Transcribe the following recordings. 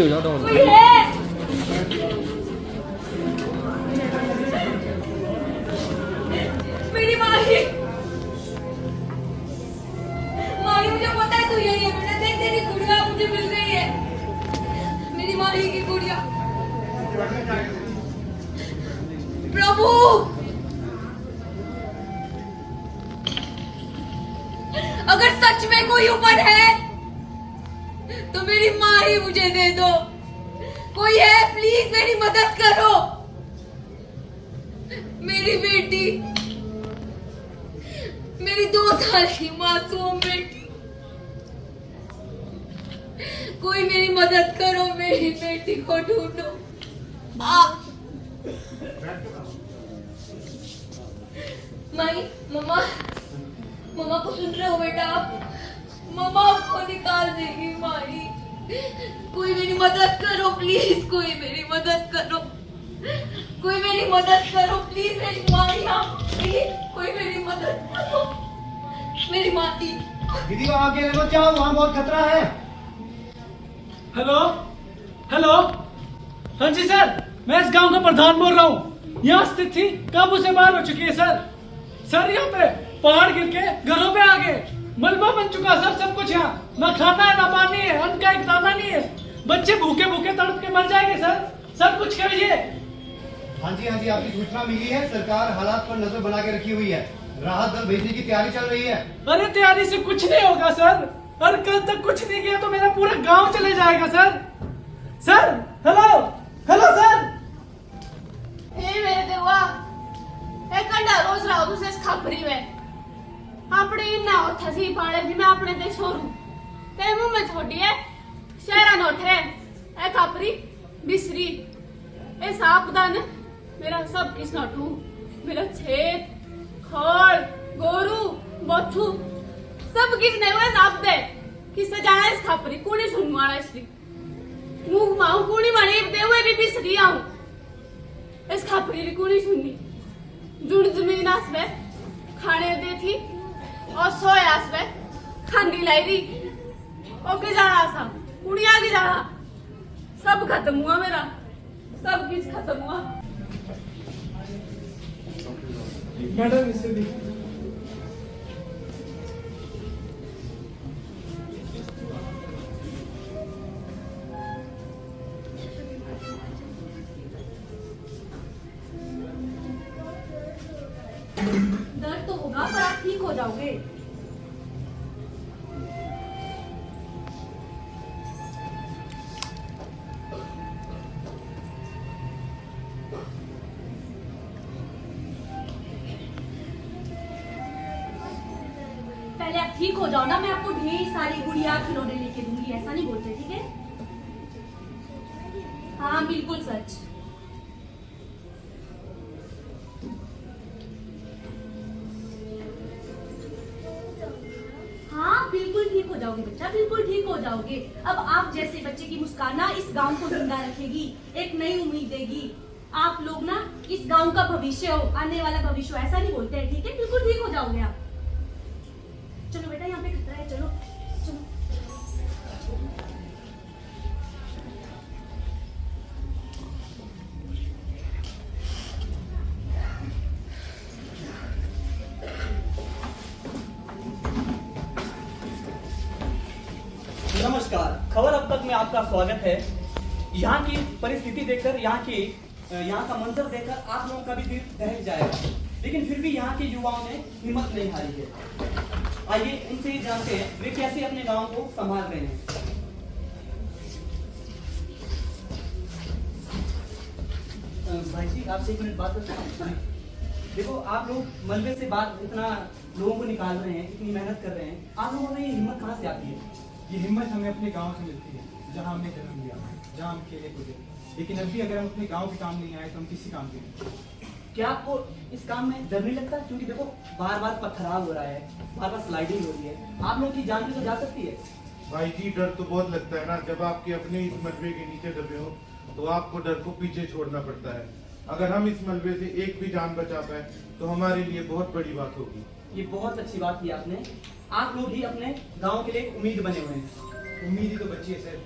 पीछे हो जाओ डाउन। कोई है? मेरी माही, माही मुझे पता है तू यही है बेटा। देख तेरी गुड़िया मुझे मिल गई है, मेरी माही की गुड़िया। प्रभु अगर सच में कोई ऊपर है तो मेरी माँ ही मुझे दे दो। कोई है प्लीज मेरी मदद करो। मेरी बेटी, मेरी 2 साल की मासूम बेटी, कोई मेरी मदद करो। मेरी बेटी को ढूंढो। माई, मम्मा, मम्मा को सुन रहे हो बेटा आप? मम्मा को निकाल देगी माई। कोई मेरी मदद करो प्लीज, कोई मेरी मदद करो, कोई मेरी मदद करो प्लीज। मेरी माई कोई मेरी मदद करो। मेरी माँ की दीदी वहाँ अकेले मत जाओ, वहाँ बहुत खतरा है। हेलो हेलो, हाँ जी सर, मैं इस गांव का प्रधान बोल रहा हूँ। यहाँ स्थित थी काबू से बाहर हो चुकी है सर। सर यहाँ पे पहाड़ गिर के घरों पे आ गए, मलबा बन चुका सर सब कुछ। यहाँ ना खाना है ना पानी है, अन्न का एक दाना नहीं है। बच्चे भूखे भूखे तड़प के मर जाएंगे सर। सर कुछ करिए। हाँ जी, आपकी सूचना मिली है। सरकार हालात पर नजर बना के रखी हुई है। राहत दल भेजने की तैयारी चल रही है। अरे तैयारी से कुछ नहीं होगा सर। अरे कल तक कुछ नहीं किया तो मेरा पूरा गांव चले जाएगा sir. Sir hello hello sir. हे मेरे देवा, ए कंडा रोज राव तुसे खबरी में अपने ना होता सी पाड़े थी। मैं अपने ते छोरू ते मुंह में छोड़ी है शहरा नोठे ए खापरी बिसरी ए सापदान मेरा सब किस नोटू। मेरा छेद खोल गोरू बच्चू सब किस नहीं हुआ नाप दे। किससे जाना इस खापरी कूड़ी सुनवाड़ा इसलिए मुंह माऊ कूड़ी मारी दे हुए भी बिसरी आऊं। इस खापरी की कूड़ी सुननी जुड़ जमीन आसवे खाने दे थी और सोए आसवे खांदी लाई री ओके जाना सा कुड़िया की जाना। सब खत्म हुआ मेरा, सब कुछ खत्म हुआ। मैडम इसे दी। दर्द तो होगा पर आप ठीक हो जाओगे। पहले आप ठीक हो जाओ ना, मैं आपको ढेर सारी गुड़िया खिलौने लेके दूंगी। ऐसा नहीं बोलते, ठीक है? हाँ बिल्कुल सच। हाँ बिल्कुल ठीक हो जाओगे बच्चा, बिल्कुल ठीक हो जाओगे। अब आप जैसे बच्चे की मुस्कान ना इस गांव को जिंदा रखेगी, एक नई उम्मीद देगी। आप लोग ना इस गांव का भविष्य हो, आने वाला भविष्य हो। ऐसा नहीं बोलते हैं, ठीक है? बिल्कुल ठीक हो जाओगे आप। चलो बेटा, यहाँ पे खतरा है, चलो चलो। नमस्कार, खबर अब तक में आपका स्वागत है। यहाँ की परिस्थिति देखकर, यहाँ का मंजर देखकर आप लोगों का भी दिल दहक जाएगा, लेकिन फिर भी यहाँ के युवाओं ने हिम्मत नहीं हारी है। आइए उनसे ही जानते हैं वे कैसे अपने गांव को संभाल रहे हैं। भाई जी, आपसे 1 मिनट बात कर सकते हैं? देखो, आप लोग मलबे से बात इतना लोगों को निकाल रहे हैं, इतनी मेहनत कर रहे हैं, आप लोगों में ये हिम्मत कहाँ से आती है? ये हिम्मत हमें अपने गांव से मिलती है, जहां हमने जन्म लिया, जहां हम खेले कूदे। लेकिन अब भी अगर हम अपने गांव के काम नहीं आए तो हम किसी काम के नहीं। क्या आपको इस काम में डर नहीं लगता? क्योंकि देखो, बार बार पत्थराव हो रहा है, बार बार स्लाइडिंग हो रही है, आप लोगों की जान भी तो जा सकती है। भाई जी, डर तो बहुत लगता है ना। जब आपके अपने इस मलबे के नीचे दबे हो तो आपको डर को पीछे छोड़ना पड़ता है। अगर हम इस मलबे से एक भी जान बचा पाए तो हमारे लिए बहुत बड़ी बात होगी। ये बहुत अच्छी बात की आपने। आप लोग ही अपने गांव के लिए एक उम्मीद बने हुए हैं। उम्मीद ही तो बची है सर।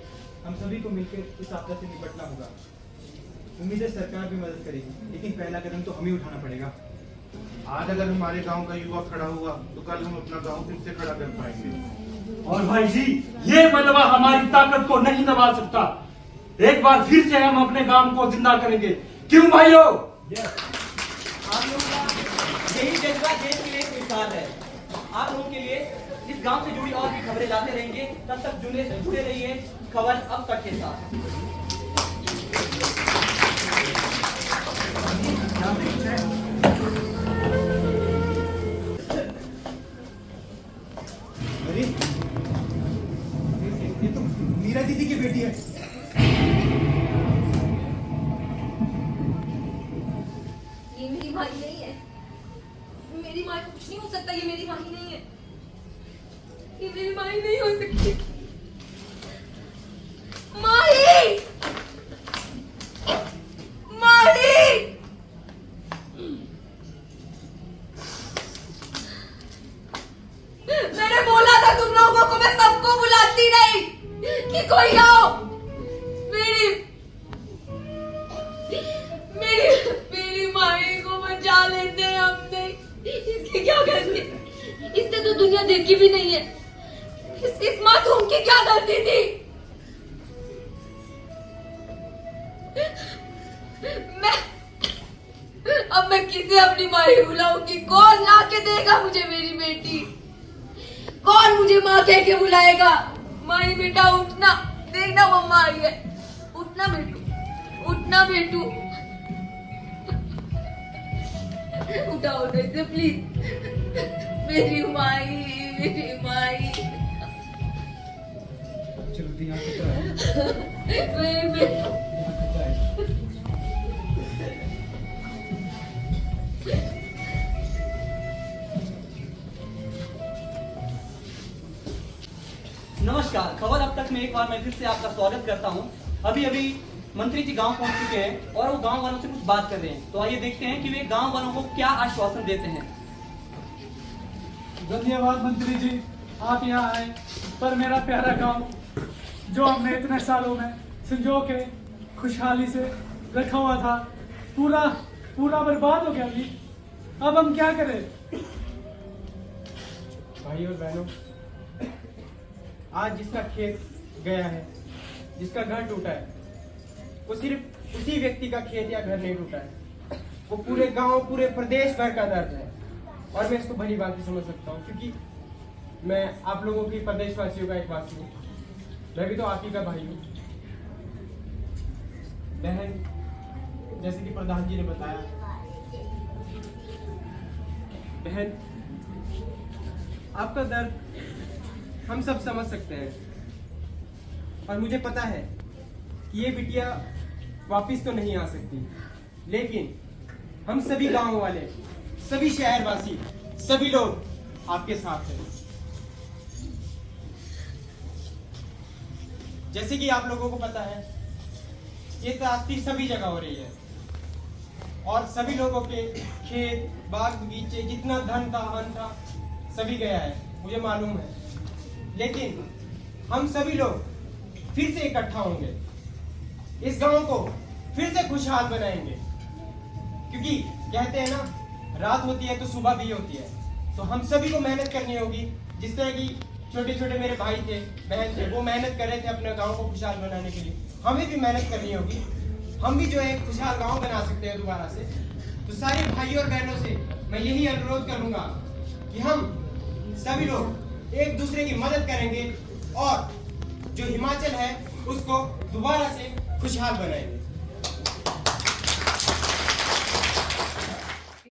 हम सभी को मिलकर इस आपदा से निपटना होगा। उम्मीद है सरकार भी मदद करेगी, लेकिन पहला कदम तो हमें उठाना पड़ेगा। आज अगर हमारे गांव का युवा खड़ा हुआ तो कल हम अपना गांव फिर से खड़ा कर पाएंगे। और भाई जी, ये मलबा हमारी ताकत को नहीं दबा सकता। एक बार फिर से हम अपने गांव को जिंदा करेंगे। क्यों भाइयों? आप लोगों का यही जज्बा देश के लिए एक मिसाल है। आप लोगों के लिए इस गांव से जुड़ी और भी खबरें लाते रहेंगे। तब तक जुड़े रहिए खबर अब तक के साथ। अरे ये तो मीरा दीदी की बेटी है। ये मेरी माँ नहीं है। मेरी माँ को कुछ नहीं हो सकता। ये मेरी माँ नहीं है। ये मेरी माँ नहीं हो सकती। माही! माही! मैंने बोला था तुम लोगों को, मैं सबको बुलाती नहीं कि कोई आओ। मेरी मेरी मेरी माही को बचा लेते हमने। इसकी क्या गलती? इसने तो दुनिया देखी भी नहीं है। इस मासूम की क्या गलती थी? अब मैं किसे अपनी माही बुलाऊंगी? कौन ला के देगा मुझे मेरी बेटी? कौन मुझे माँ कह के बुलाएगा? माही बेटा उठना, देखना मम्मा आई है। उठना बेटू, उठना बेटू। उठाओ इसे प्लीज। मेरी माही, मेरी माही। चलो दी यहाँ पे मेरी बेटी। नमस्कार, खबर अब तक में एक बार मैं फिर से आपका स्वागत करता हूं। अभी मंत्री जी गांव पहुंच चुके हैं और वो गांव वालों से कुछ बात कर रहे हैं। तो आइए देखते हैं कि वे गांव वालों को क्या आश्वासन देते हैं। धन्यवाद मंत्री जी, आप यहाँ आए। पर मेरा प्यारा गांव जो हमने इतने सालों में संजो के खुशहाली से रखा हुआ था, पूरा बर्बाद हो गया जी। अब हम क्या करें? भाई और बहनों, आज जिसका खेत गया है, जिसका घर टूटा है, वो सिर्फ उसी व्यक्ति का खेत या घर नहीं टूटा है, वो पूरे गांव, पूरे प्रदेश भर का दर्द है। और मैं इसको भली बात समझ सकता हूँ, क्योंकि मैं आप लोगों की प्रदेशवासियों का एक वासी हूँ। मैं भी तो आप ही का भाई हूँ। बहन, जैसे कि प्रधान जी ने बताया, बहन आपका दर्द हम सब समझ सकते हैं। और मुझे पता है कि ये बिटिया वापिस तो नहीं आ सकती, लेकिन हम सभी गांव वाले, सभी शहरवासी, सभी लोग आपके साथ हैं। जैसे कि आप लोगों को पता है, ये त्रासदी सभी जगह हो रही है और सभी लोगों के खेत, बाग, बगीचे, जितना धन था, अन्न था, सभी गया है, मुझे मालूम है। लेकिन हम सभी लोग फिर से इकट्ठा होंगे, इस गांव को फिर से खुशहाल बनाएंगे, क्योंकि कहते हैं ना, रात होती है तो सुबह भी होती है। तो हम सभी को मेहनत करनी होगी। जिस तरह की छोटे छोटे मेरे भाई थे, बहन थे, वो मेहनत कर रहे थे अपने गांव को खुशहाल बनाने के लिए, हमें भी मेहनत करनी होगी। हम भी जो है खुशहाल गांव बना सकते हैं दोबारा से। तो सारे भाइयों और बहनों से मैं यही अनुरोध करूंगा कि हम सभी लोग एक दूसरे की मदद करेंगे और जो हिमाचल है उसको दोबारा से खुशहाल बनाएंगे।